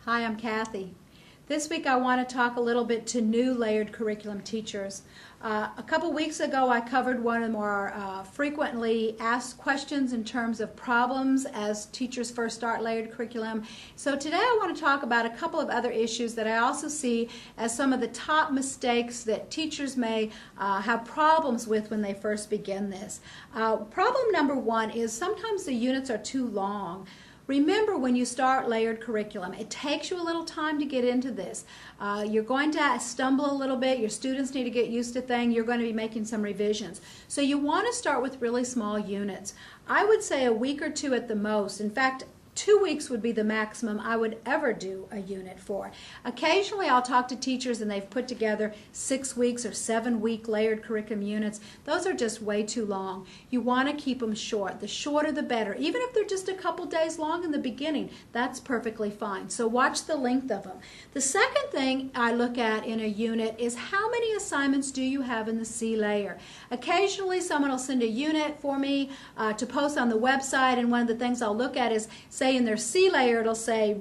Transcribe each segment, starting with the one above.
Hi, I'm Kathy. This week I want to talk a little bit to new layered curriculum teachers. A couple weeks ago I covered one of the more frequently asked questions in terms of problems as teachers first start layered curriculum. So today I want to talk about a couple of other issues that I also see as some of the top mistakes that teachers may have problems with when they first begin this. Problem number one is sometimes the units are too long. Remember, when you start layered curriculum, it takes you a little time to get into this. You're going to stumble a little bit. Your students need to get used to things. You're going to be making some revisions. So you want to start with really small units. I would say a week or two at the most. In fact, 2 weeks would be the maximum I would ever do a unit for. Occasionally I'll talk to teachers and they've put together 6 weeks or 7-week layered curriculum units. Those are just way too long. You want to keep them short. The shorter the better. Even if they're just a couple days long in the beginning, that's perfectly fine. So watch the length of them. The second thing I look at in a unit is how many assignments do you have in the C layer. Occasionally someone will send a unit for me to post on the website, and one of the things I'll look at is, say in their C layer, it'll say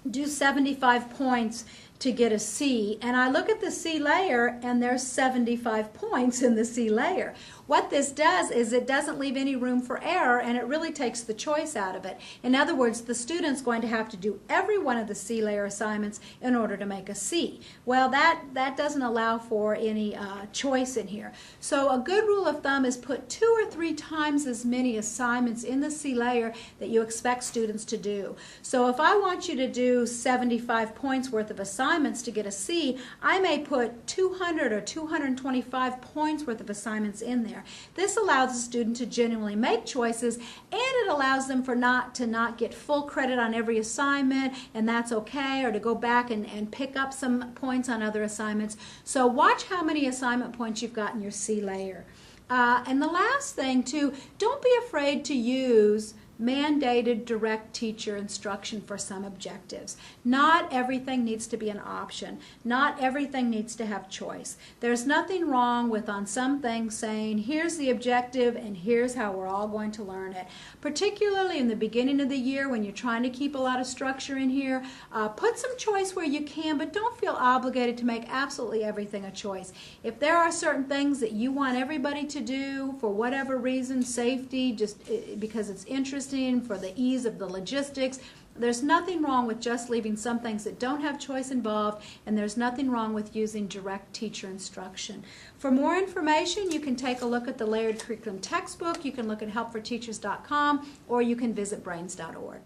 do 75 points to get a C, and I look at the C layer and there's 75 points in the C layer. What this does is it doesn't leave any room for error, and it really takes the choice out of it. In other words, the student's going to have to do every one of the C layer assignments in order to make a C. Well, that doesn't allow for any choice in here. So a good rule of thumb is put 2 or 3 times as many assignments in the C layer that you expect students to do. So if I want you to do 75 points worth of assignments to get a C, I may put 200 or 225 points worth of assignments in there. This allows the student to genuinely make choices, and it allows them to not get full credit on every assignment, and that's okay, or to go back and pick up some points on other assignments. So watch how many assignment points you've got in your C layer. And the last thing too, don't be afraid to use mandated direct teacher instruction for some objectives. Not everything needs to be an option. Not everything needs to have choice. There's nothing wrong with on some things saying, here's the objective and here's how we're all going to learn it. Particularly in the beginning of the year when you're trying to keep a lot of structure in here, put some choice where you can, but don't feel obligated to make absolutely everything a choice. If there are certain things that you want everybody to do for whatever reason, safety, just because it's interesting, for the ease of the logistics, there's nothing wrong with just leaving some things that don't have choice involved, and there's nothing wrong with using direct teacher instruction. For more information, you can take a look at the Layered Curriculum textbook, you can look at helpforteachers.com, or you can visit brains.org.